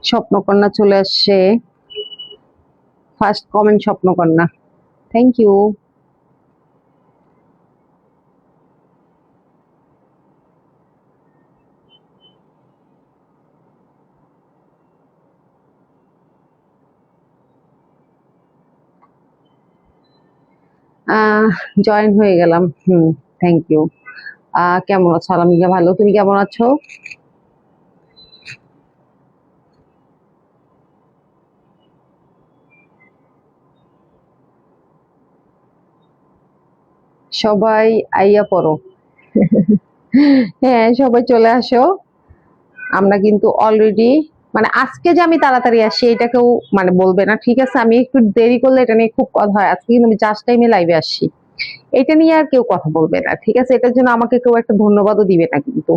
স্বপ্নকন্যা চলে আসছে, first comment স্বপ্নকন্যা, থ্যাংক ইউ। জয়েন হয়ে গেলাম, থ্যাংক ইউ। কেমন আছো? আলহামদুলিল্লাহ ভালো, তুমি কেমন আছো? সবাই আইয়া পড়ো। হ্যাঁ, সবাই চলে আসো। আমরা কিন্তু অলরেডি, মানে আজকে যে আমি তাড়াতাড়ি আসি এটা কেউ মানে বলবে না, ঠিক আছে? আমি একটু দেরি করলে এটা নিয়ে খুব কথা হয়। আজকে কিন্তু আমি জাস্ট টাইমে লাইভে আসছি, এটা নিয়ে আর কেউ কথা বলবে না, ঠিক আছে? এটার জন্য আমাকে কেউ একটা ধন্যবাদও দিবে না কিন্তু।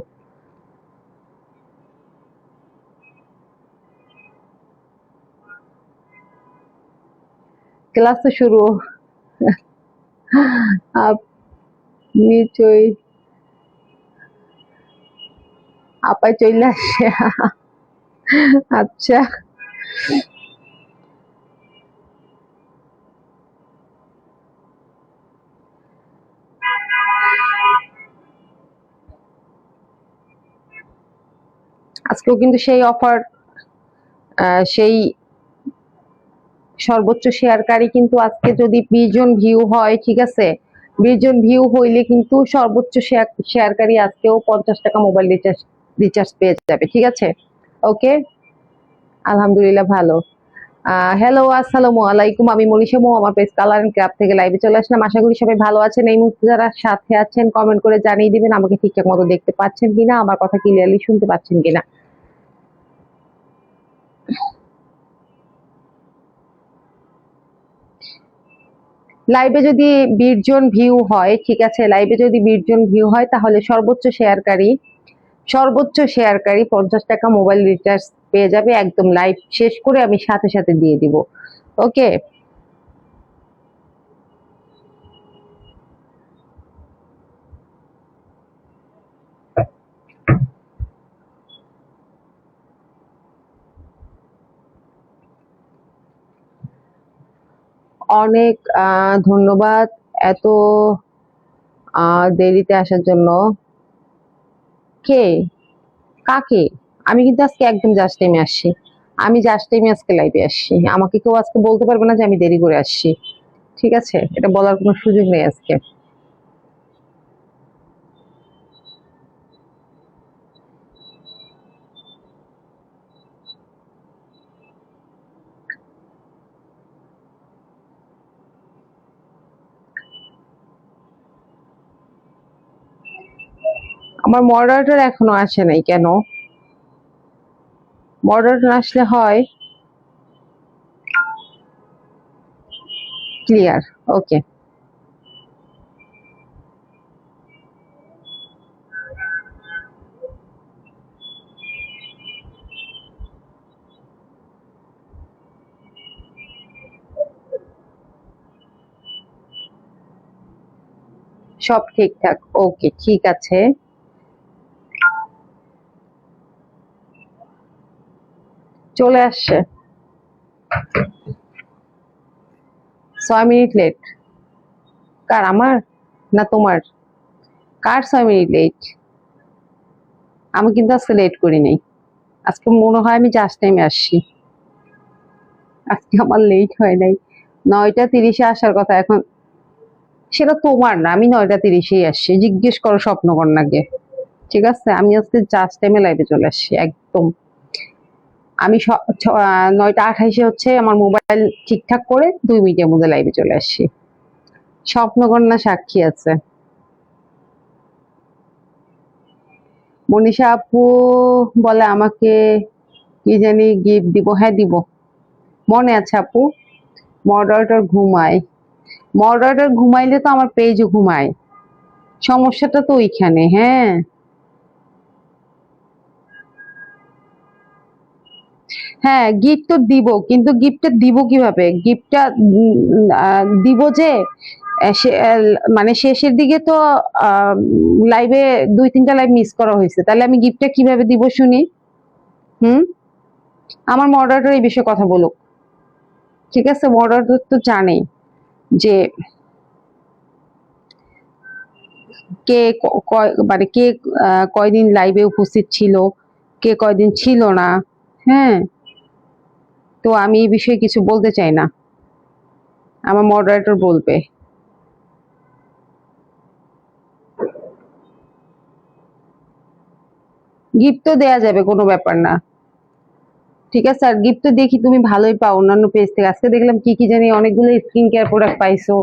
ক্লাস তো শুরু। নিশ্চয়ই আপাই চলে আসে। আচ্ছা, আজকেও কিন্তু সেই অফার, সেই সর্বোচ্চ শেয়ারকারী কিন্তু আজকে যদি 20 জন ভিউ হয়, ঠিক আছে, 20 জন ভিউ হইলে কিন্তু সর্বোচ্চ শেয়ারকারী আজকেও 50 টাকা মোবাইল রিচার্জ রিচার্জ পেয়ে যাবে, ঠিক আছে? ওকে, আলহামদুলিল্লাহ ভালো। হ্যালো, আসসালামু আলাইকুম। আমি মনীষা মো, আমার পেজ কালার এন্ড ক্রাফট থেকে লাইভে চলে আসলাম। আশা করি সবাই ভালো আছেন। এই মুহূর্তে যারা সাথে আছেন কমেন্ট করে জানিয়ে দিবেন আমাকে ঠিকঠাক মতো দেখতে পাচ্ছেন কিনা, আমার কথা ক্লিয়ারলি শুনতে পাচ্ছেন কিনা। লাইভে যদি 20 জন ভিউ হয়, ঠিক আছে, লাইভে যদি 20 জন ভিউ হয় তাহলে সর্বোচ্চ শেয়ারকারী 50 টাকা মোবাইল রিচার্জ পেয়ে যাবে। একদম লাইভ শেষ করে আমি সাথে সাথে দিয়ে দিব। ওকে, অনেক ধন্যবাদ এত দেরিতে আসার জন্য। কে? কাকে? আমি কিন্তু আজকে একদম জাস্ট টাইমে আসছি। আমি জাস্ট টাইমে আজকে লাইভে আসছি, আমাকে কেউ আজকে বলতে পারবে না যে আমি দেরি করে আসছি, ঠিক আছে? এটা বলার কোনো সুযোগ নেই আজকে। আমার মডারেটর এখনো আসে নাই কেন? মডারেটর আসলে হয় ক্লিয়ার। ওকে, সব ঠিকঠাক, ওকে ঠিক আছে। চলে আসছে। 6 মিনিট লেট? কার, আমার না তোমার? কার 6 মিনিট লেট? আমি কিন্তু আজকে লেট করি নাই। আজকে মনে হয় আমি জাস্ট টাইমে আসছি, আজকে আমার লেট হয় নাই। 9টা 30-এ আসার কথা এখন। সেটা তোমার না, আমি 9টা 30-এই আসছি, জিজ্ঞেস করো স্বপ্নকন্যাকে, ঠিক আছে? আমি আজকে জাস্ট টাইমে লাইভে চলে আসছি একদম। আমি 9টা 28-এ হচ্ছে আমার মোবাইল ঠিকঠাক করে 2 মিনিটের মধ্যে লাইভে চলে আসছি। স্বপ্নকন্যা সাক্ষী আছে। মনীষা আপু বলে আমাকে কি জানি গিফট দিব, হ্যাঁ দিব, মনে আছে আপু। মডারেটর ঘুমায়, মডারেটর ঘুমাইলে তো আমার পেজও ঘুমায়, সমস্যাটা তো ওইখানে। হ্যাঁ, হ্যাঁ গিফট তো দিব, কিন্তু গিফটটা দিব কিভাবে? গিফটটা দিব যে মানে শেষের দিকে তো লাইভে 2-3টা লাইভ মিস করা হয়েছে, তাহলে আমি গিফটটা কিভাবে দিব শুনি? হুম, আমার মডারেটর এই বিষয়ে কথা বলুক। ঠিক আছে, মডারেটর তো জানে যে কে মানে কে কয়দিন লাইভে উপস্থিত ছিল, কে কয়দিন ছিল না। হ্যাঁ, তো আমি এই বিষয়ে কিছু বলতে চাই না, আমার মডারেটর বলবে। গিফট তো দেয়া যাবে, কোনো ব্যাপার না। ঠিক আছে, আর গিফট তো দেখি তুমি ভালোই পাও অন্যান্য পেজ থেকে। আজকে দেখলাম কি কি জানি অনেকগুলো স্কিন কেয়ার প্রোডাক্ট পাইছো,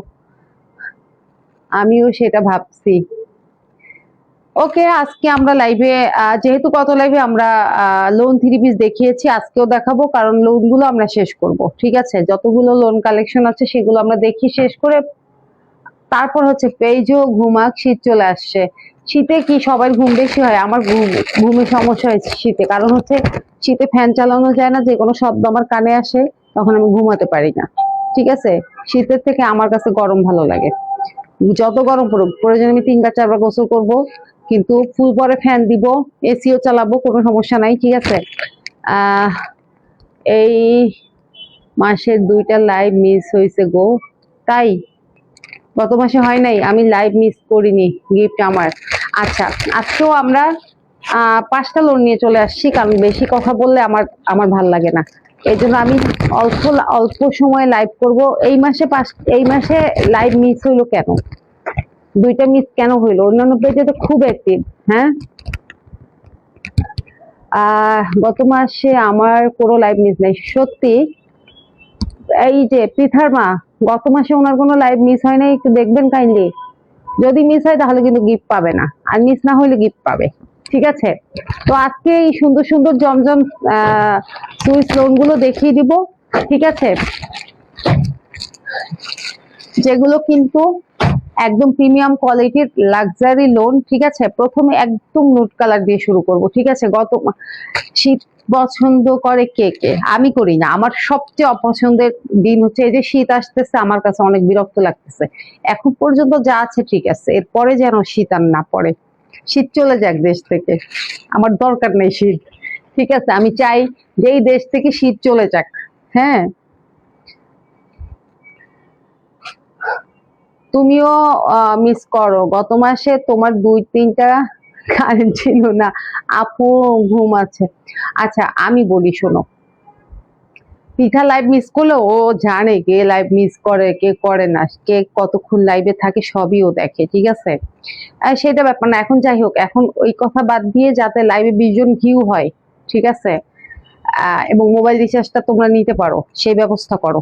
আমিও সেটা ভাবছি। ওকে, আজকে আমরা লাইভে যেহেতু গত লাইভে আমরা লোন 3 পিস দেখিয়েছি, আজকেও দেখাবো, কারণ লোন গুলো আমরা শেষ করব। ঠিক আছে, যতগুলো লোন কালেকশন আছে সেগুলো আমরা দেখি শেষ করে তারপর হচ্ছে পেজও ঘুমাক। শীত চলে আসছে, শীতে কি সবার ঘুম বেশি হয়? আমার ঘুমের সমস্যা হয়েছে শীতে, কারণ হচ্ছে শীতে ফ্যান চালানো যায় না, যে কোনো শব্দ আমার কানে আসে, তখন আমি ঘুমাতে পারি না। ঠিক আছে, শীতের থেকে আমার কাছে গরম ভালো লাগে। যত গরম পড়ুক, প্রয়োজনে আমি 3 বার 4 বার গোসল করব, কিন্তু ফুল পরে ফ্যান দিব, এসিও চালাবো, কোনো সমস্যা নাই। ঠিক আছে, আহ এই মাসের 2টা লাইভ মিস হয়েছে গো। তাই গত মাসে হয় নাই, আমি লাইভ মিস করিনি, গিফট আমার। আচ্ছা, আজকেও আমরা 5টা লোন নিয়ে চলে আসছি, কারণ বেশি কথা বললে আমার আমার ভাল লাগে না। এই জন্য আমি অল্প অল্প সময় লাইভ করব। এই মাসে লাইভ মিস হইলো কেন? 2টা মিস কেন হইলো? অন্যান্য পেজে তো খুব অ্যাক্টিভ। হ্যাঁ, গত মাসে আমার কোনো লাইভ মিস নাই সত্যি। এই যে পৃথার মা, গত মাসে ওনার কোনো লাইভ মিস হয় নাই, একটু দেখবেন কাইন্ডলি। যদি মিস হয় তাহলে কিন্তু গিফট পাবে না, আর মিস না হইলে গিফট পাবে। ঠিক আছে, তো আজকে এই সুন্দর সুন্দর জমজম সুইস লোন গুলো দেখিয়ে দিব। ঠিক আছে, যেগুলো কিন্তু একদম প্রিমিয়াম কোয়ালিটির লাক্সারি লোন। ঠিক আছে, প্রথমে একদম নুট কালার দিয়ে শুরু করব। ঠিক আছে, শীত পছন্দ করে কে কে? আমি করি না, আমার সবচেয়ে অপছন্দের দিন হচ্ছে এই যে শীত আসতেছে, আমার কাছে অনেক বিরক্ত লাগতেছে। এখন পর্যন্ত যা আছে ঠিক আছে, এরপরে যেন শীত আর না পড়ে, শীত চলে যাক দেশ থেকে, আমার দরকার নেই শীত। ঠিক আছে, আমি চাই যে এই দেশ থেকে শীত চলে যাক। হ্যাঁ, তুমিও মিস করো, গত মাসে তোমার 2-3টা কারেন্ট ছিল না, আপু ঘুম আছে। আচ্ছা আমি বলি শোনো, পিঠা লাইভ মিস করলে ও জানে কে লাইভ মিস করে কে করে না, কে কতক্ষণ লাইভে থাকে সবই ও দেখে। ঠিক আছে, সেটা ব্যাপার না। এখন যাই হোক, এখন ওই কথা বাদ দিয়ে যাতে লাইভে 20 জন ভিউ হয়, ঠিক আছে, এবং মোবাইল রিচার্জটা তোমরা নিতে পারো, সেই ব্যবস্থা করো।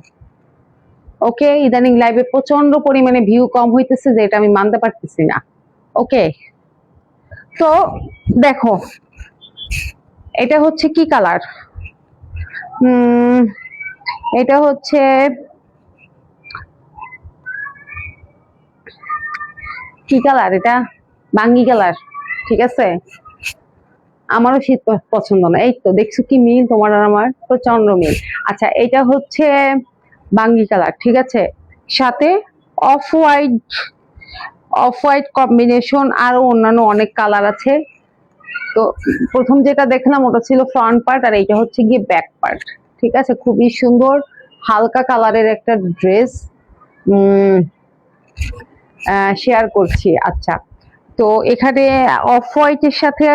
ওকে, ইদানিং লাইভে প্রচন্ড পরিমাণে ভিউ কম হইতেছে, যে এটা আমি মানতে পারতেছি না। ওকে, তো দেখো, এটা হচ্ছে কি কালার? এটা হচ্ছে কি কালার? এটা বাঙ্গি কালার। ঠিক আছে, আমারও শীত পছন্দ না। এই তো দেখছো কি মিল তোমার আর আমার, প্রচন্ড মিল। আচ্ছা, এটা হচ্ছে বাঙ্গি কালার। ঠিক আছে, সাথে off white, off white combination, আরো অন্যান্য অনেক কালার আছে। তো প্রথম যেটা দেখলাম ওটা ছিল ফ্রন্ট পার্ট, আর এইটা হচ্ছে গিয়ে ব্যাক পার্ট। ঠিক আছে, খুবই সুন্দর হালকা কালারের একটা ড্রেস শেয়ার করছি। আচ্ছা, তো এখানে অফ হোয়াইটের সাথে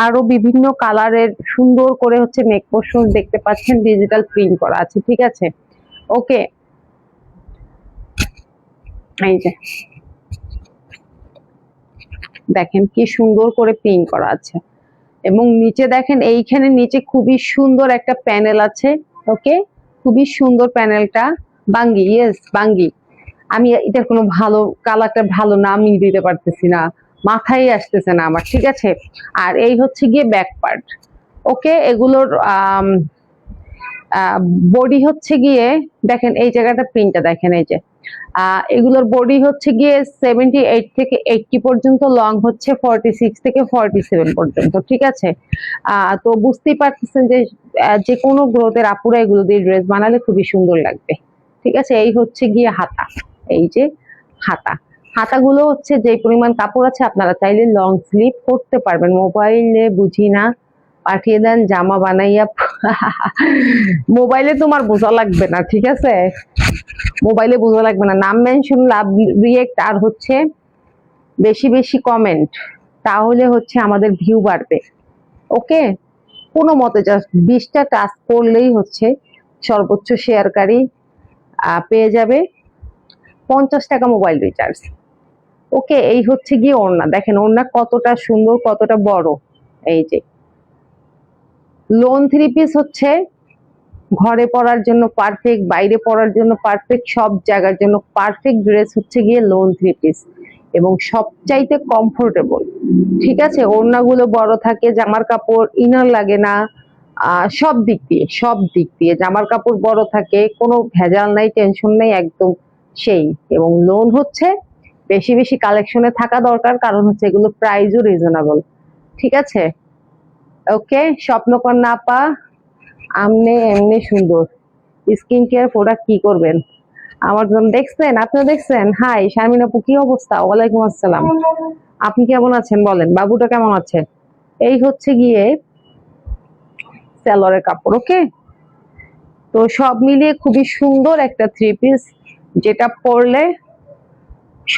আরো বিভিন্ন কালারের সুন্দর করে হচ্ছে নেক পোর্শন দেখতে পাচ্ছেন, ডিজিটাল প্রিন্ট করা আছে। ঠিক আছে, ওকে, এই যে দেখেন কি সুন্দর করে প্রিন্ট করা আছে, এবং নিচে দেখেন এইখানে নিচে খুবই সুন্দর একটা প্যানেল আছে। ওকে, খুবই সুন্দর প্যানেলটা, বাঙ্গি, ইয়েস বাঙ্গি। আমি এটার কোনো ভালো কালারটা ভালো নামই দিতে পারতেছি না, মাথায় আসতেছে না আমার। ঠিক আছে, আর এই হচ্ছে গিয়ে ব্যাক পার্ট। ওকে, এগুলোর বডি হচ্ছে গিয়ে দেখেন এই জায়গাটা প্রিন্টটা দেখেন, এই যে এগুলোর বডি হচ্ছে গিয়ে 78 থেকে 80 পর্যন্ত, লং হচ্ছে 46 থেকে 47 পর্যন্ত, ঠিক আছে। তো বুঝতেই পারতেছেন যে যে কোনো গ্রোথের আপুরা এগুলো দিয়ে ড্রেস বানালে খুবই সুন্দর লাগবে, ঠিক আছে। এই হচ্ছে গিয়ে হাতা, এই যে হাতা, হাতাগুলো হচ্ছে যে পরিমাণ কাপড় আছে আপনারা চাইলে লং স্লিভ করতে পারবেন। মোবাইলে বুঝি না, পাঠিয়ে দেন জামা বানাইয়া। মোবাইলে তোমার বোঝা লাগবে না, ঠিক আছে, মোবাইলে বোঝা লাগবে না। নাম মেনশন, লাভ রিয়েক্ট, আর হচ্ছে বেশি বেশি কমেন্ট, তাহলে হচ্ছে আমাদের ভিউ বাড়বে। ওকে, কোনো মতে জাস্ট 20টা টাচ করলেই হচ্ছে সর্বোচ্চ শেয়ারকারী পেয়ে যাবে 50 টাকা মোবাইল রিচার্জ। ওকে, এই হচ্ছে গিয়ে ওড়না, দেখেন ওড়না কতটা সুন্দর, কতটা বড়। এই যে লোন 3 পিস হচ্ছে ঘরে পরার জন্য পারফেক্ট, বাইরে পরার জন্য পারফেক্ট, সব জায়গার জন্য পারফেক্ট ড্রেস হচ্ছে গিয়ে লোন 3 পিস, এবং সবচাইতে কমফোর্টেবল, ঠিক আছে। ওড়নাগুলো বড় থাকে, জামার কাপড় ইনার লাগে না, সব দিক দিয়ে, সব দিক দিয়ে জামার কাপড় বড় থাকে, কোনো ভেজাল নাই, টেনশন নাই, একদম সেই। এবং লোন হচ্ছে বেশি বেশি কালেকশনে থাকা দরকার, কারণ হচ্ছে এগুলো প্রাইসও রিজনেবল, ঠিক আছে। ওকে, স্বপ্নকন্যা আপা, আমনে এমনি সুন্দর স্কিন কেয়ার প্রোডাক্ট কি করবেন আমার জন্য দেখছেন, আপনিও দেখছেন। হাই শারমিন আপু, কি অবস্থা? ওয়ালাইকুম আসসালাম, আপনি কেমন আছেন বলেন, বাবুটা কেমন আছে? এই হচ্ছে গিয়ে সেলরের কাপড়। ওকে, তো সব মিলিয়ে খুবই সুন্দর একটা 3 পিস, যেটা পরলে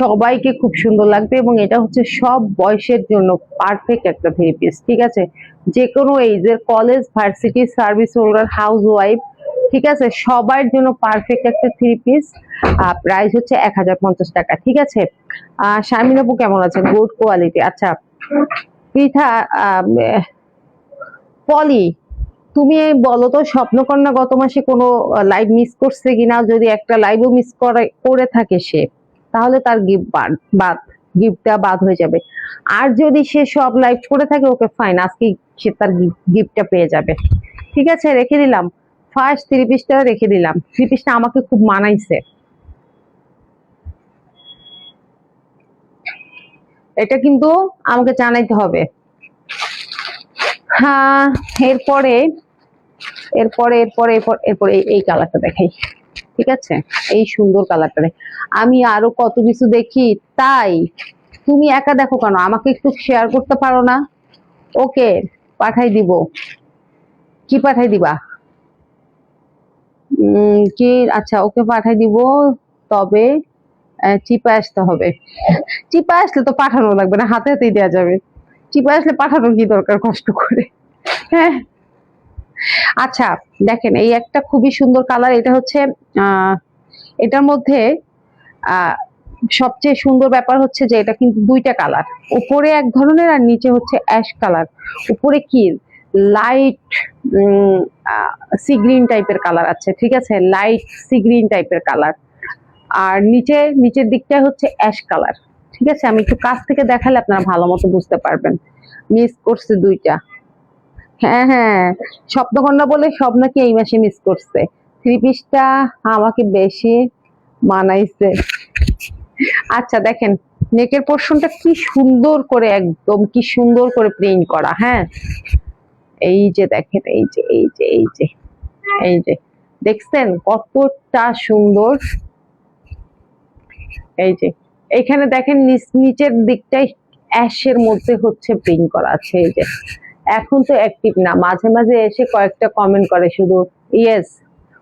সবাইকে খুব সুন্দর লাগবে, এবং এটা হচ্ছে সব বয়সের জন্য পারফেক্ট একটা 3 পিস, ঠিক আছে। যে কোনো এইজের, college, varsity, service holder, house wife, ঠিক আছে, সবার জন্য পারফেক্ট একটা 3 পিস। প্রাইস হচ্ছে 1050 টাকা, ঠিক আছে। শারমিন আপু কেমন আছেন? Good quality. আচ্ছা পৃথা, পলি, তুমি বলো তো স্বপ্নকন্যা গত মাসে কোনো লাইভ মিস করছে কিনা? যদি একটা লাইভও মিস করে থাকে সে, তাহলে তার গিফট বাদ, গিফটটা বাদ হয়ে যাবে। আর যদি সে সব লাইভ করে থাকে, ওকে ফাইন, আজকে সে তার গিফটটা পেয়ে যাবে, ঠিক আছে। রেখে দিলাম ফার্স্ট 3 পিসটা, রেখে দিলাম 3 পিসটা, আমাকে খুব মানাইছে, এটা কিন্তু আমাকে জানাইতে হবে। হ্যাঁ, এরপরে এরপরে এরপরে এরপর এরপরে এই কালারটা দেখাই, ঠিক আছে। এই সুন্দর কালারটা, আমি আরো কত কিছু দেখি, তাই তুমি একা দেখো কেন? আমাকে একটু শেয়ার করতে পারো না? ওকে, পাঠাই দিব। কি পাঠাই দিবা? কি, আচ্ছা ওকে পাঠাই দিব, তবে চিপা আসতে হবে। চিপা আসলে তো পাঠানো লাগবে না, হাতে হাতেই দেওয়া যাবে। চিপা আসলে পাঠানোর কি দরকার কষ্ট করে? হ্যাঁ, আচ্ছা দেখেন এই একটা খুবই সুন্দর কালার, এটা হচ্ছে এটার মধ্যে সবচেয়ে সুন্দর ব্যাপার হচ্ছে যে এটা কিন্তু দুইটা কালার, উপরে এক ধরনের আর নিচে হচ্ছে অ্যাশ কালার। উপরে কি লাইট সি গ্রিন টাইপের কালার আছে, ঠিক আছে, লাইট সি গ্রিন টাইপের কালার, আর নিচের দিকটা হচ্ছে অ্যাশ কালার, ঠিক আছে। আমি একটু কাছ থেকে দেখালে আপনারা ভালো মতো বুঝতে পারবেন। মিস করছে দুইটা, হ্যাঁ হ্যাঁ, স্বপ্নকন্যা বলে সব নাকি এই মাসে মিস করছে। 3 পিসটা আমাকে বেশি মানাইছে। আচ্ছা দেখেন নেকের পোর্শনটা কি সুন্দর করে, একদম কি সুন্দর করে প্রিন্ট করা। হ্যাঁ, এই যে দেখেন, এই যে এই যে এই যে এই যে দেখছেন কতটা সুন্দর। এই যে এখানে দেখেন নিচের দিকটাই অ্যাশের মধ্যে হচ্ছে প্রিন্ট করা আছে। এই যে এখন তো অ্যাক্টিভ না, মাঝে মাঝে এসে কয়েকটা কমেন্ট করে শুধু ইয়েস।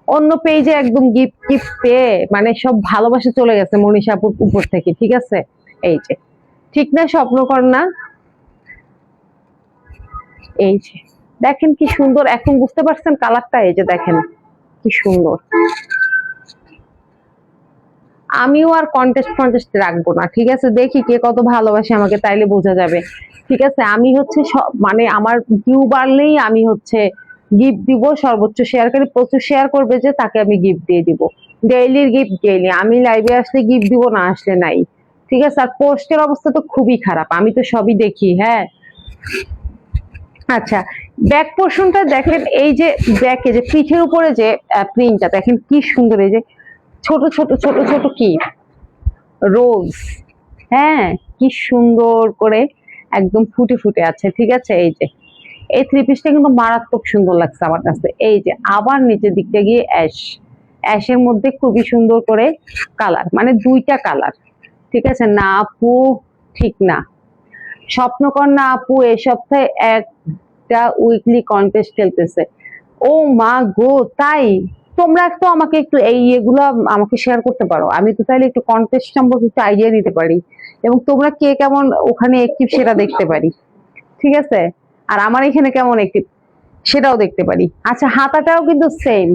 অন্য পেজে একদম গিফট গিফট পেয়ে মানে সব ভালোবাসা চলে গেছে মনীষাপুর উপর থেকে, ঠিক আছে। এই যে ঠিক না স্বপ্নকন্যা? এই যে দেখেন কি সুন্দর, এখন বুঝতে পারছেন কালারটা? এই যে দেখেন কি সুন্দর। আমিও আর কন্টেস্ট রাখবো না, ঠিক আছে, দেখি কে কত ভালোবাসে আমাকে, তাইলে বোঝা যাবে, ঠিক আছে। আমি হচ্ছে মানে আমার ভিউ বাড়লেই আমি হচ্ছে গিফট দিব, সর্বোচ্চ শেয়ারকারী প্রচুর শেয়ার করবে যে তাকে আমি গিফট দিয়ে দিব। ডেইলির গিফট ডেইলি, আমি লাইভে আসলে গিফট দিব, না আসলে নাই, ঠিক আছে। আর পোস্টের অবস্থা তো খুবই খারাপ, আমি তো সবই দেখি। হ্যাঁ, আচ্ছা ব্যাক পোর্শনটা দেখেন, এই যে ব্যাকে যে পিঠের উপরে যে প্রিন্টটা দেখেন কি সুন্দর, এই যে ছোট ছোট ছোট ছোট কি রোজ, হ্যাঁ, কি সুন্দর করে একদম ফুটে ফুটে আছে। ঠিক আছে, এই যে এই থ্রি পিসটা কিন্তু মারাত্মক সুন্দর লাগছে আমার কাছে। এই যে আবার নিচের দিকটা গিয়ে অ্যাশ, অ্যাশের মধ্যে খুবই সুন্দর করে কালার, মানে দুইটা কালার। ঠিক আছে না আপু, ঠিক না, স্বপ্নকন্যা আপু এই সপ্তাহে একটা উইকলি কন্টেস্ট খেলতেছে। ও মা গো, তাই? তোমরা তো আমাকে একটু এই এগুলা আমাকে শেয়ার করতে পারো, আমি তো তাইলে একটু কন্টেস্ট সম্পর্কে একটু আইডিয়া দিতে পারি, এবং তোমরা কে কেমন ওখানে অ্যাক্টিভ সেটা দেখতে পারি। ঠিক আছে, আর আমার এখানে কেমন অ্যাক্টিভ সেটাও দেখতে পারি। আচ্ছা, হাতাটাও কিন্তু সেম।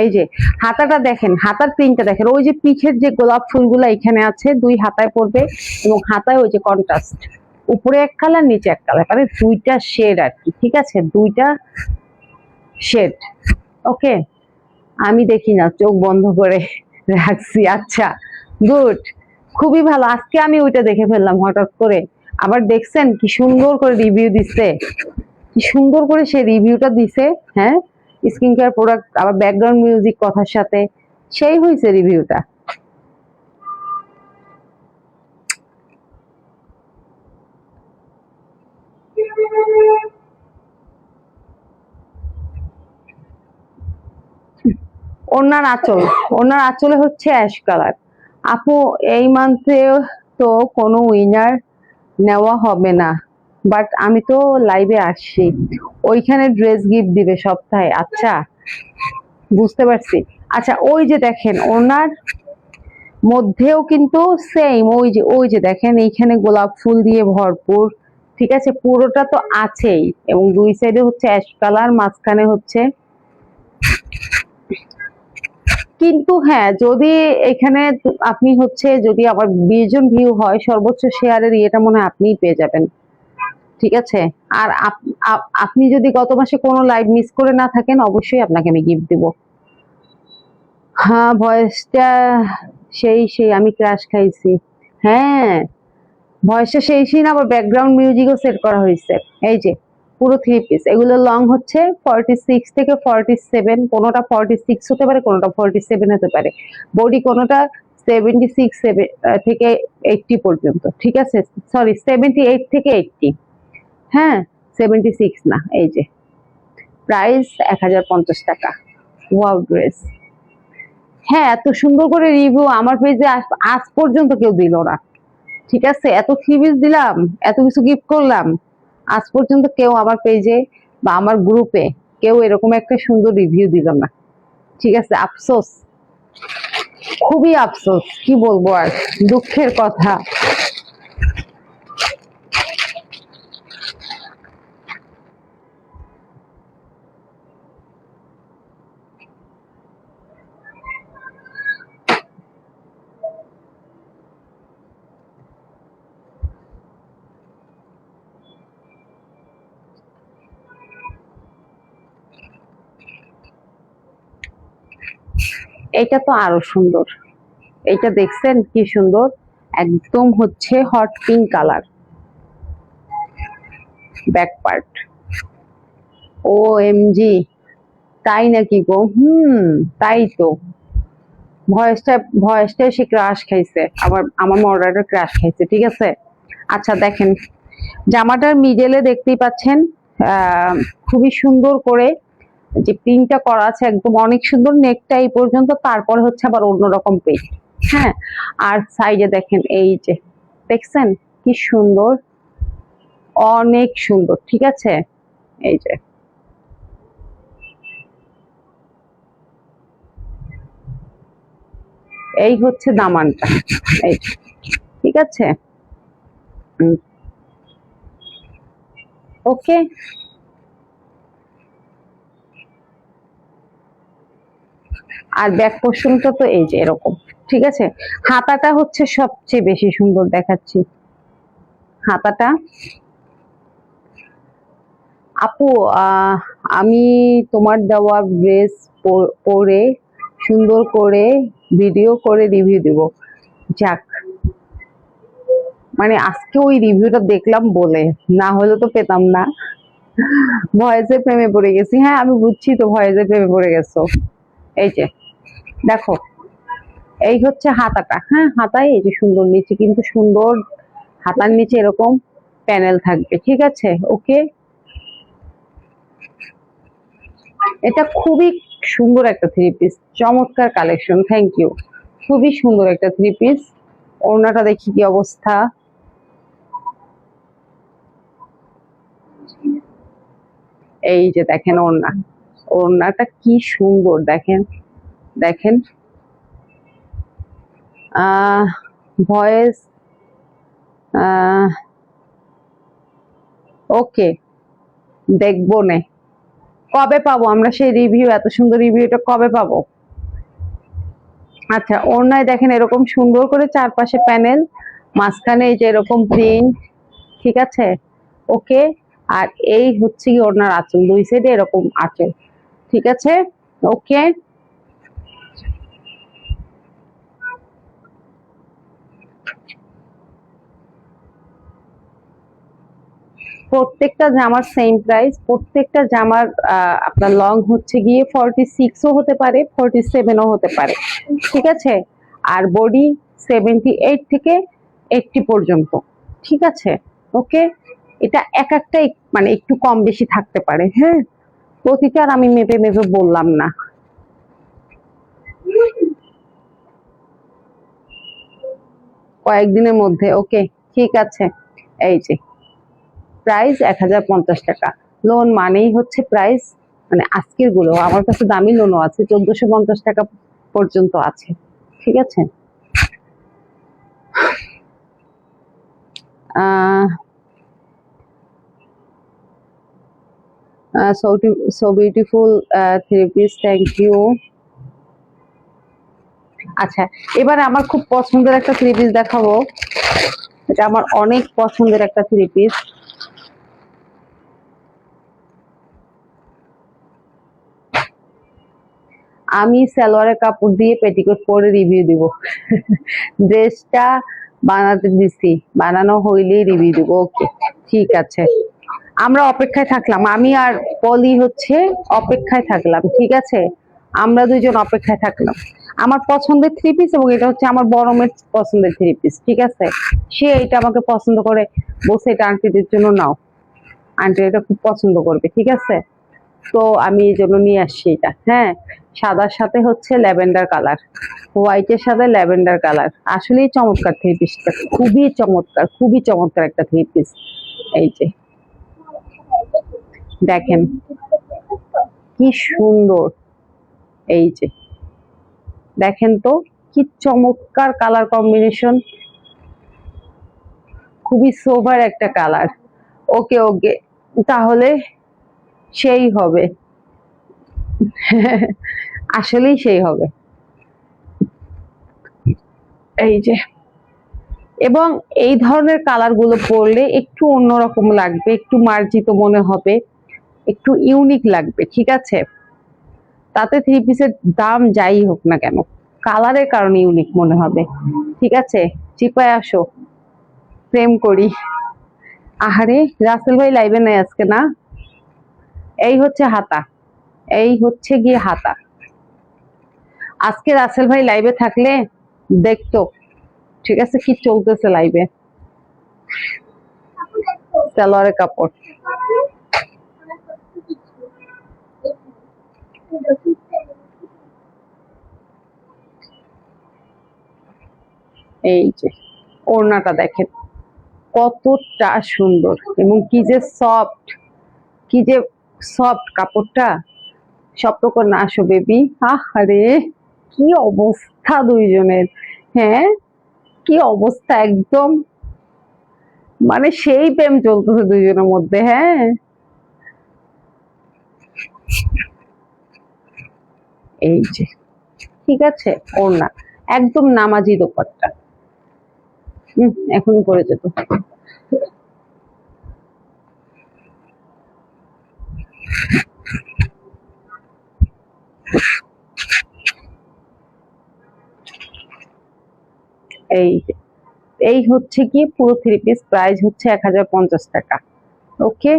এই যে হাতাটা দেখেন, হাতার প্রিন্টটা দেখেন, ওই যে পিঠের যে গোলাপ ফুলগুলো এখানে আছে দুই হাতায় পড়বে, এবং হাতায় ওই যে কন্ট্রাস্ট, উপরে এক কালার নিচে এক কালার, মানে দুইটা শেড আর কি। ঠিক আছে, দুইটা শেড। ওকে, আমি দেখি না, চোখ বন্ধ করে রাখছি। আচ্ছা, গুড, খুবই ভালো। আজকে আমি ওইটা দেখে ফেললাম হঠাৎ করে। আবার দেখছেন কি সুন্দর করে রিভিউ দিচ্ছে, কি সুন্দর করে সে রিভিউটা দিছে। হ্যাঁ, স্কিন কেয়ার প্রোডাক্ট, আবার ব্যাকগ্রাউন্ড মিউজিক কথার সাথে, সেই হয়েছে রিভিউটা। ওনার আঁচল, ওনার আঁচলে হচ্ছে অ্যাশ কালার। আপু, এই মান্থে তো কোনো উইনার নেওয়া হবে না, বাট আমি তো লাইভে আসছি, ওইখানে ড্রেস গিফট দিবে সপ্তাহে। আচ্ছা, বুঝতে পারছি। আচ্ছা, ওই যে দেখেন ওনার মধ্যেও কিন্তু সেম, ওই যে দেখেন এইখানে গোলাপ ফুল দিয়ে ভরপুর। ঠিক আছে, পুরোটা তো আছেই, এবং দুই সাইডে হচ্ছে অ্যাশ কালার, মাঝখানে হচ্ছে। কিন্তু হ্যাঁ, যদি এখানে আপনি হচ্ছে, যদি আবার 20 জন ভিউ হয়, সর্বোচ্চ শেয়ারের ইয়েটা মনে হয় আপনিই পেয়ে যাবেন। ঠিক আছে, আর আপনি যদি গত মাসে কোনো লাইভ মিস করে না থাকেন, অবশ্যই আপনাকে আমি গিফট দিব। হ্যাঁ, ভয়েসটা সেই সেই, আমি ক্রাশ খাইছি। হ্যাঁ, ভয়েসটা সেই সেই না, আবার ব্যাকগ্রাউন্ড মিউজিকও সেট করা হয়েছে। এই যে পুরো থ্রি পিস, এগুলো লং হচ্ছে 46 থেকে 47, কোনোটা 46 হতে পারে, কোনোটা 47 হতে পারে। বডি কোনোটা 76 থেকে 80 পর্যন্ত। ঠিক আছে, সরি 78 থেকে 80। হ্যাঁ, 76 না। এই যে প্রাইস 1050 টাকা। Wow dress. হ্যাঁ, এত সুন্দর করে রিভিউ আমার পেজে আজ পর্যন্ত কেউ দিল না। ঠিক আছে, এত থ্রি পিস দিলাম, এত কিছু গিফট করলাম, আজ পর্যন্ত কেউ আমার পেজে বা আমার গ্রুপে কেউ এরকম একটা সুন্দর রিভিউ দিল না। ঠিক আছে, আফসোস, খুবই আফসোস, কি বলবো আর, দুঃখের কথা। এটা তো আরো সুন্দর, এটা দেখছেন কি সুন্দর, একদম হচ্ছে hot pink colour back part. O M G, তাই নাকি গো? তাই তো। ভয়েসটা ভয়েসটা সে ক্রাশ খাইছে, আবার আমার মডারেটর ক্রাশ খাইছে। ঠিক আছে, আচ্ছা দেখেন, জামাটার মিডলে দেখতেই পাচ্ছেন আহ খুবই সুন্দর করে যে প্রিন্টটা করা আছে, একদম অনেক সুন্দর, নেকটা এই পর্যন্ত, তারপরে হচ্ছে আবার অন্যরকম প্রিন্ট। হ্যাঁ, আর সাইডে দেখেন, এই যে দেখছেন কি সুন্দর, অনেক সুন্দর। ঠিক আছে, এই যে এই হচ্ছে দামানটা, এই ঠিক আছে। ওকে, আর ব্যাক পোর্শনটা তো এই যে এরকম। ঠিক আছে, হাতাটা হচ্ছে সবচেয়ে বেশি সুন্দর দেখাচ্ছি, হাতাটা। আপু, আমি তোমার দেওয়া ড্রেস পরে সুন্দর করে ভিডিও করে রিভিউ দিব। যাক, মানে আজকে ওই রিভিউটা দেখলাম বলে, না হলে তো পেতাম না। ভয়েসে প্রেমে পড়ে গেছি। হ্যাঁ আমি বুঝছি তো ভয়েসে প্রেমে পড়ে গেছো। এই যে দেখো, এই হচ্ছে হাতাটা। হ্যাঁ হাতায় এই যে সুন্দর নিচে কিন্তু সুন্দর, হাতার নিচে এরকম প্যানেল থাকবে, ঠিক আছে। ওকে, এটা খুবই সুন্দর একটা থ্রি পিস, চমৎকার কালেকশন, থ্যাংক ইউ। খুবই সুন্দর একটা থ্রি পিস। ওড়নাটা দেখি কি অবস্থা। এই যে দেখেন ওড়না, ওড়নাটা কি সুন্দর দেখেন, দেখেন। ভয়েস ওকে, দেখবো নে। কবে পাবো আমরা সেই রিভিউ? এত সুন্দর রিভিউটা কবে পাবো? আচ্ছা, ওড়নায় দেখেন এরকম সুন্দর করে চারপাশে প্যানেল, মাঝখানে এই যে এরকম প্রিন্ট, ঠিক আছে। ওকে, আর এই হচ্ছে কি ওড়নার আঁচল, দুই সাইডে এরকম আঁচল, ঠিক আছে। ওকে, প্রত্যেকটা জামার সেম প্রাইস। প্রত্যেকটা জামার আপনার লং হচ্ছে গিয়ে 46ও হতে পারে, 47ও হতে পারে, ঠিক আছে। আর বডি 78 থেকে 80 পর্যন্ত, ঠিক আছে। ওকে, এটা এক একটা মানে একটু কম বেশি থাকতে পারে, হ্যাঁ। প্রতিটার আমি মেপে মেপে বললাম না। কয়েকদিনের মধ্যে, ওকে ঠিক আছে। এই যে প্রাইস 1050 টাকা। লোন মানেই হচ্ছে প্রাইস, মানে আজকের গুলো আমার কাছে দামি লোনও আছে, 1450 টাকা পর্যন্ত আছে, ঠিক আছে। Ah so beautiful three piece, thank you. আচ্ছা, এবার আমার খুব পছন্দের একটা থ্রি পিস দেখাবো। এটা আমার অনেক পছন্দের একটা থ্রি পিস। আমি সালোয়ারের কাপড় দিয়ে পেটিকোট পরে রিভিউ দিব। ড্রেসটা বানাতে দিছি, বানানো হইলেই রিভিউ দিব। ওকে ঠিক আছে, আমরা অপেক্ষায় থাকলাম, আমি আর পলি হচ্ছে অপেক্ষায় থাকলাম, ঠিক আছে। আমরা দুইজন অপেক্ষায় থাকলাম। আমার পছন্দের থ্রি পিস, এবং এটা হচ্ছে আমার বড় মেয়ের পছন্দের থ্রি পিস, ঠিক আছে। সে এটা আমাকে পছন্দ করে বলছে এটা আন্টিদের জন্য নাও, আন্টি এটা খুব পছন্দ করবে, ঠিক আছে। তো আমি এই জন্য নিয়ে আসছি এটা। হ্যাঁ, সাদার সাথে হচ্ছে ল্যাভেন্ডার কালার, হোয়াইটের সাথে ল্যাভেন্ডার কালার, আসলেই চমৎকার থ্রি পিসটা, খুবই চমৎকার, খুবই চমৎকার একটা থ্রি পিস। এই যে দেখেন কি সুন্দর, এই যে দেখেন তো কি চমৎকার কালার কম্বিনেশন, খুবই সোভার একটা কালার। ওকে ওকে, তাহলে সেই হবে। আসলেই সেই হবে। এই যে, এবং এই ধরনের কালার গুলো পরলে একটু অন্যরকম লাগবে, একটু মার্জিত মনে হবে, একটু ইউনিক লাগবে, ঠিক আছে। তাতে থ্রি পিসের দাম যাই হোক না কেন, কালারের কারণে ইউনিক মনে হবে, ঠিক আছে। চিপায় আসো, প্রেম করি। আহারে, রাসেল ভাই লাইভে নাই আজকে না। এই হচ্ছে হাতা, এই হচ্ছে গিয়ে হাতা। আজকে রাসেল ভাই লাইভে থাকলে দেখতো, ঠিক আছে, কি চলতেছে লাইভে। সালোয়ারের কাপড়, এই যে ওড়নাটা দেখেন কতটা সুন্দর, এবং কি যে সফট, কি যে সফট কাপড়টা। স্বপ্নকর না আসো বেবি, আরে কি অবস্থা দুইজনের। হ্যাঁ, কি অবস্থা একদম, মানে সেই প্রেম চলতেছে দুইজনের মধ্যে। হ্যাঁ, এই যে ঠিক আছে, ওড়না একদম নামাজি দোপাট্টা। এখনই পরে যেত। এই এই হচ্ছে কি পুরো থ্রি পিস, প্রাইস হচ্ছে 1050 টাকা। ওকে,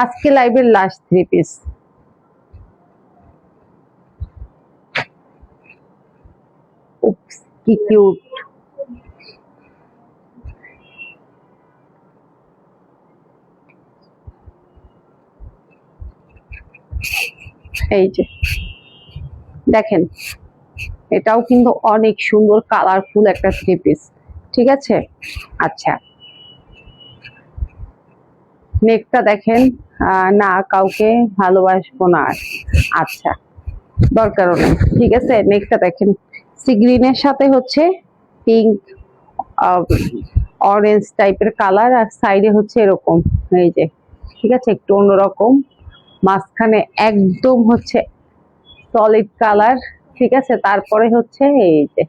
আজকে লাইভের লাস্ট 3 পিস। উপস, কি কিউট। এই যে দেখেন, এটাও কিন্তু অনেক সুন্দর কালারফুল একটা 3 পিস। ঠিক আছে, আচ্ছা নেকটা দেখেন। না কাউকে ভালোবাসবো না আর, আচ্ছা দরকারও নেই। ঠিক আছে, নেকটা দেখেন, সি গ্রিনের সাথে হচ্ছে পিঙ্ক অরেঞ্জ টাইপের কালার, আর সাইডে হচ্ছে এরকম। এই যে ঠিক আছে, একটু অন্যরকম, মাঝখানে একদম হচ্ছে সলিড কালার। ঠিক আছে, তারপরে হচ্ছে এই যে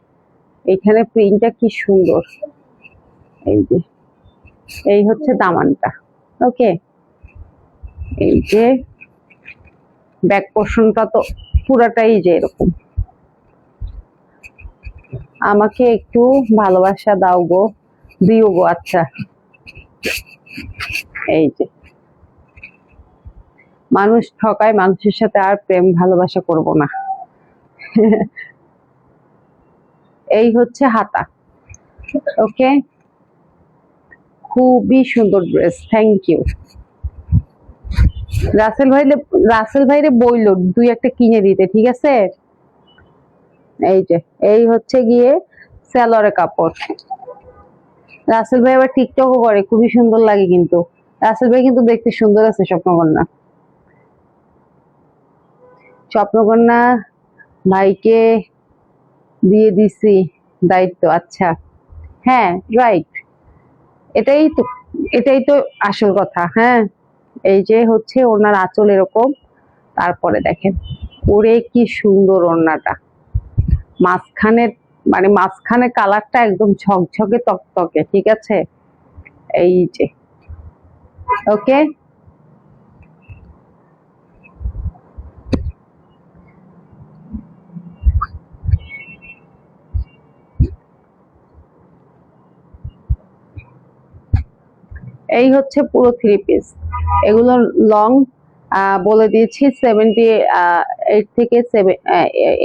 এইখানে প্রিন্টটা কি সুন্দর। এই যে এই হচ্ছে দামানটা। ওকে, এই যে ব্যাক পোর্শনটা তো পুরাটাই যে এরকম। আমাকে একটু ভালোবাসা দাও গো, দিও গো। আচ্ছা, এই যে মানুষ ঠকায়, মানুষের সাথে আর প্রেম ভালোবাসা করব না। এই হচ্ছে হাতা। ওকে, খুবই সুন্দর ড্রেস, থ্যাংক ইউ। রাসেল ভাইরে বইলো 2-1টা কিনে দিতে। ঠিক আছে, এই যে এই হচ্ছে গিয়ে সালোয়ারের কাপড়। রাসেল ভাই আবার টিকটকও করে, খুবই সুন্দর লাগে কিন্তু। রাসেল ভাই কিন্তু দেখতে সুন্দর আছে। স্বপ্নকন্যা, স্বপ্নকন্যা ভাইকে দিয়ে দিছি দায়িত্ব। আচ্ছা, হ্যাঁ রাইট, এটাই তো, এটাই তো আসল কথা। হ্যাঁ, এই যে হচ্ছে ওনার আঁচল এরকম, তারপরে দেখেন ওরে কি সুন্দর ওড়নাটা, মাঝখানে মানে মাঝখানে কালারটা একদম ঝকঝকে তকতকে। ঠিক আছে, এই যে ওকে। এই হচ্ছে পুরো 3 পিস। এগুলো লং বলে দিয়েছি 78 থেকে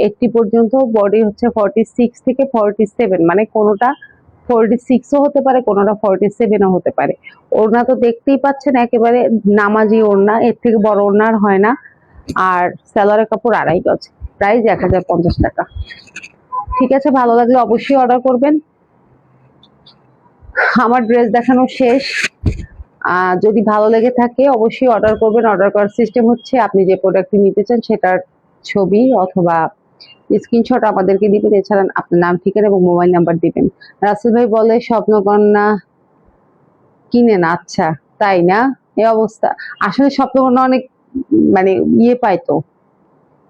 80 পর্যন্ত, বডি হচ্ছে 46 থেকে 47, মানে কোনোটা 46ও হতে পারে, কোনোটা 47ও হতে পারে। ওড়না তো দেখতেই পাচ্ছেন, একেবারে নামাজি ওড়না, এর থেকে বড় ওড়না আর হয় না। আর সালোয়ারের কাপড় 2.5 গজ, প্রাইস 1050 টাকা। ঠিক আছে, ভালো লাগলে অবশ্যই অর্ডার করবেন। আমার ড্রেস দেখানো শেষ। যদি ভালো লেগে থাকে অবশ্যই অর্ডার করবেন। অর্ডার করার সিস্টেম হচ্ছে, আপনি যে প্রোডাক্টটি নিতে চান সেটার ছবি অথবা স্ক্রিনশট আমাদেরকে দিবেন, এছাড়া আপনার নাম, ঠিকানা এবং মোবাইল নাম্বার দিবেন। রাসেল ভাই বলে স্বপ্নকন্যা কিনেন। আচ্ছা, তাই না? এই অবস্থা। আসলে স্বপ্নকন্যা অনেক মানে ইয়ে পাইতো,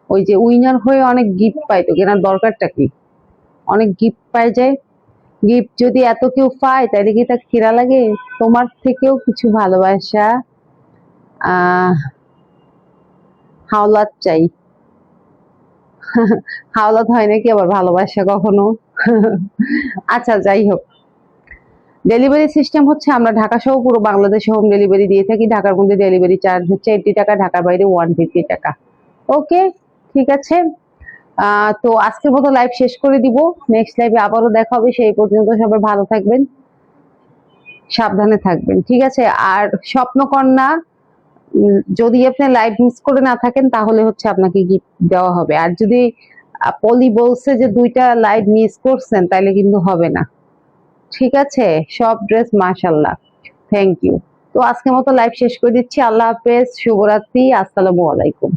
ওই যে উইনার হয়ে অনেক গিফট পাইতো, কেনার দরকারটা কি? অনেক গিফট পাই যায়। গিফট যদি এত কেউ পায় তাহলে কি তা কিরা লাগে? তোমার থেকেও কিছু ভালোবাসা হাওলাত চাই। হাওলাত হয় নাকি আবার ভালোবাসা কখনো? আচ্ছা যাই হোক, ডেলিভারি সিস্টেম হচ্ছে আমরা ঢাকা সহ পুরো বাংলাদেশে হোম ডেলিভারি দিয়ে থাকি। ঢাকার মধ্যে ডেলিভারি চার্জ হচ্ছে 80 টাকা, ঢাকার বাইরে 150 টাকা। ওকে, ঠিক আছে। তো আজকের মতো লাইভ শেষ করে দিব। নেক্সট লাইভে আবারও দেখা হবে, সেই পর্যন্ত সবাই ভালো থাকবেন, সাবধানে থাকবেন। ঠিক আছে, আর স্বপ্নকন্যা যদি আপনি লাইভ মিস করে না থাকেন তাহলে হচ্ছে আপনাকে গিফট দেওয়া হবে। আর যদি পলি বলছে যে 2টা লাইভ মিস করছেন তাহলে কিন্তু হবে না। ঠিক আছে, সব ড্রেস মাশাআল্লাহ, থ্যাংক ইউ। তো আজকের মতো লাইভ শেষ করে দিচ্ছি। আল্লাহ হাফেজ, শুভরাত্রি, আসসালামু আলাইকুম।